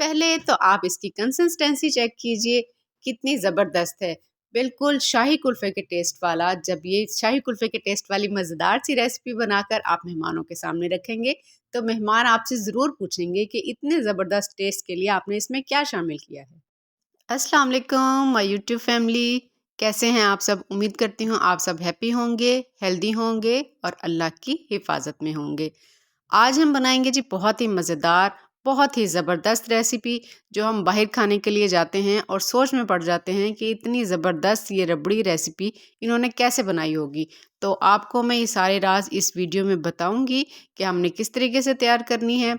पहले तो आप इसकी कंसिस्टेंसी चेक कीजिए कितनी ज़बरदस्त है। बिल्कुल शाही कुल्फ़े के टेस्ट वाला। जब ये शाही कुल्फ़े के टेस्ट वाली मज़ेदार सी रेसिपी बनाकर आप मेहमानों के सामने रखेंगे तो मेहमान आपसे ज़रूर पूछेंगे कि इतने ज़बरदस्त टेस्ट के लिए आपने इसमें क्या शामिल किया है। अस्सलाम वालेकुम माय यूट्यूब फैमिली, कैसे हैं आप सब? उम्मीद करती हूँ आप सब हैप्पी होंगे, हेल्दी होंगे और अल्लाह की हिफाजत में होंगे। आज हम बनाएंगे जी बहुत ही मज़ेदार, बहुत ही ज़बरदस्त रेसिपी जो हम बाहर खाने के लिए जाते हैं और सोच में पड़ जाते हैं कि इतनी ज़बरदस्त ये रबड़ी रेसिपी इन्होंने कैसे बनाई होगी। तो आपको मैं ये सारे राज इस वीडियो में बताऊंगी कि हमने किस तरीके से तैयार करनी है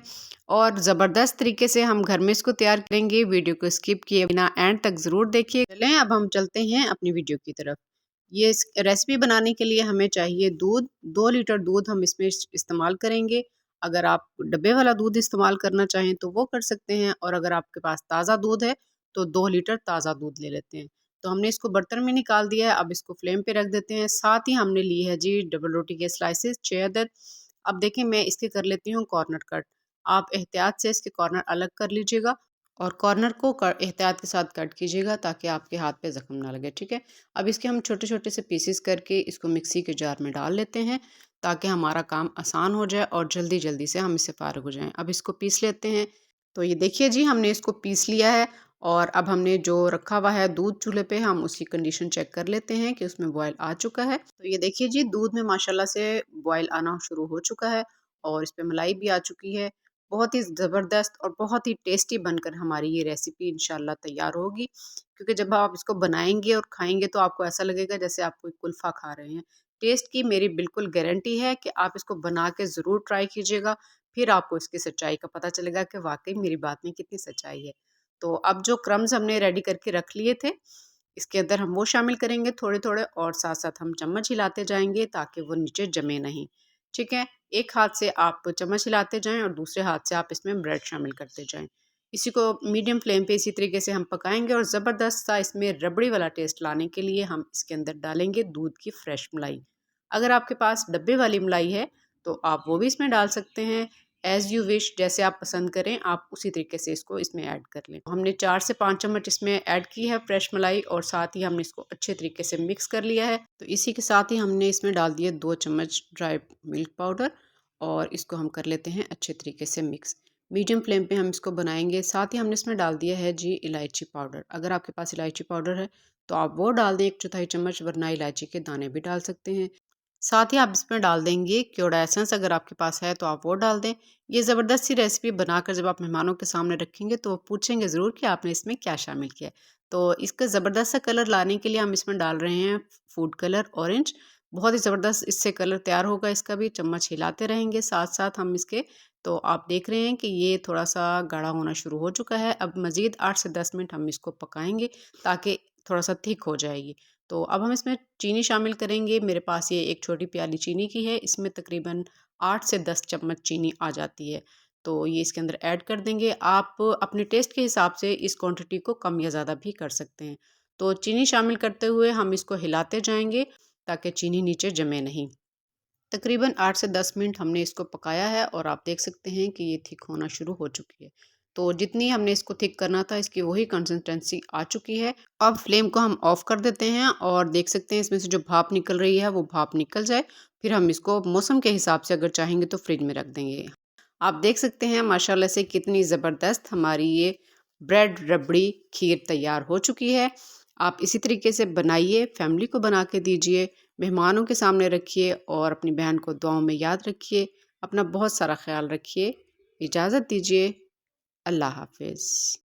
और ज़बरदस्त तरीके से हम घर में इसको तैयार करेंगे। वीडियो को स्किप किए बिना एंड तक ज़रूर देखिए। चलें अब हम चलते हैं अपनी वीडियो की तरफ। ये रेसिपी बनाने के लिए हमें चाहिए दूध। 2 लीटर दूध हम इसमें इस्तेमाल करेंगे। अगर आप डब्बे वाला दूध इस्तेमाल करना चाहें तो वो कर सकते हैं, और अगर आपके पास ताज़ा दूध है तो 2 लीटर ताज़ा दूध ले लेते हैं। तो हमने इसको बर्तन में निकाल दिया है। अब इसको फ्लेम पे रख देते हैं। साथ ही हमने ली है जी डबल रोटी के स्लाइसेस 6 अदद। अब देखें मैं इसके कर लेती हूँ कॉर्नर कट। आप एहतियात से इसके कॉर्नर अलग कर लीजिएगा और कॉर्नर को एहतियात के साथ कट कीजिएगा ताकि आपके हाथ पे ज़ख्म ना लगे, ठीक है। अब इसके हम छोटे छोटे से पीसेस करके इसको मिक्सी के जार में डाल लेते हैं ताकि हमारा काम आसान हो जाए और जल्दी जल्दी से हम इससे फ़ारिग हो जाएं। अब इसको पीस लेते हैं। तो ये देखिए जी हमने इसको पीस लिया है। और अब हमने जो रखा हुआ है दूध चूल्हे पे, हम उसकी कंडीशन चेक कर लेते हैं कि उसमें बॉयल आ चुका है। तो ये देखिए जी दूध में माशाल्लाह से बॉयल आना शुरू हो चुका है और इस पे मलाई भी आ चुकी है। बहुत ही ज़बरदस्त और बहुत ही टेस्टी बनकर हमारी ये रेसिपी इंशाल्लाह तैयार होगी, क्योंकि जब आप इसको बनाएंगे और खाएंगे तो आपको ऐसा लगेगा जैसे आप कोई कुल्फ़ा खा रहे हैं। टेस्ट की मेरी बिल्कुल गारंटी है कि आप इसको बना के ज़रूर ट्राई कीजिएगा, फिर आपको इसकी सच्चाई का पता चलेगा कि वाक़ई मेरी बात में कितनी सच्चाई है। तो अब जो क्रम्स हमने रेडी करके रख लिए थे, इसके अंदर हम वो शामिल करेंगे थोड़े-थोड़े, और साथ-साथ हम चम्मच हिलाते जाएँगे ताकि वो नीचे जमे नहीं, ठीक है। एक हाथ से आप चम्मच हिलाते जाएँ और दूसरे हाथ से आप इसमें ब्रेड शामिल करते जाएँ। इसी को मीडियम फ्लेम पे इसी तरीके से हम पकाएँगे और ज़बरदस्त सा इसमें रबड़ी वाला टेस्ट लाने के लिए हम इसके अंदर डालेंगे दूध की फ्रेश मलाई। अगर आपके पास डब्बे वाली मलाई है तो आप वो भी इसमें डाल सकते हैं। एज़ यू विश, जैसे आप पसंद करें आप उसी तरीके से इसको इसमें ऐड कर लें। हमने 4 से 5 चम्मच इसमें ऐड की है फ्रेश मलाई, और साथ ही हमने इसको अच्छे तरीके से मिक्स कर लिया है। तो इसी के साथ ही हमने इसमें डाल दिए 2 चम्मच ड्राई मिल्क पाउडर, और इसको हम कर लेते हैं अच्छे तरीके से मिक्स। मीडियम फ्लेम पे हम इसको बनाएंगे। साथ ही हमने इसमें डाल दिया है जी इलायची पाउडर। अगर आपके पास इलायची पाउडर है तो आप वो डाल दें 1/4 चम्मच, वरना इलायची के दाने भी डाल सकते हैं। साथ ही आप इसमें डाल देंगे क्योड़ा एसेंस, अगर आपके पास है तो आप वो डाल दें। ये ज़बरदस्त सी रेसिपी बनाकर जब आप मेहमानों के सामने रखेंगे तो वो पूछेंगे ज़रूर कि आपने इसमें क्या शामिल किया है। तो इसका ज़बरदस्त सा कलर लाने के लिए हम इसमें डाल रहे हैं फूड कलर ऑरेंज। बहुत ही ज़बरदस्त इससे कलर तैयार होगा इसका भी। चम्मच हिलाते रहेंगे साथ साथ हम इसके। तो आप देख रहे हैं कि ये थोड़ा सा गाढ़ा होना शुरू हो चुका है। अब मज़ीद 8 से 10 मिनट हम इसको पकाएंगे ताकि थोड़ा सा थिक हो जाएगी। तो अब हम इसमें चीनी शामिल करेंगे। मेरे पास ये एक छोटी प्याली चीनी की है। इसमें तकरीबन 8 से 10 चम्मच चीनी आ जाती है। तो ये इसके अंदर ऐड कर देंगे। आप अपने टेस्ट के हिसाब से इस क्वांटिटी को कम या ज़्यादा भी कर सकते हैं। तो चीनी शामिल करते हुए हम इसको हिलाते जाएंगे ताकि चीनी नीचे जमे नहीं। तकरीबन 8 से 10 मिनट हमने इसको पकाया है और आप देख सकते हैं कि ये थिक होना शुरू हो चुकी है। तो जितनी हमने इसको थिक करना था इसकी वही कंसिस्टेंसी आ चुकी है। अब फ्लेम को हम ऑफ कर देते हैं और देख सकते हैं इसमें से जो भाप निकल रही है वो भाप निकल जाए। फिर हम इसको मौसम के हिसाब से अगर चाहेंगे तो फ्रिज में रख देंगे। आप देख सकते हैं माशाल्लाह से कितनी ज़बरदस्त हमारी ये ब्रेड रबड़ी खीर तैयार हो चुकी है। आप इसी तरीके से बनाइए, फैमिली को बना के दीजिए, मेहमानों के सामने रखिए और अपनी बहन को दुआओं में याद रखिए। अपना बहुत सारा ख्याल रखिए। इजाज़त दीजिए। अल्लाह हाफ़िज़।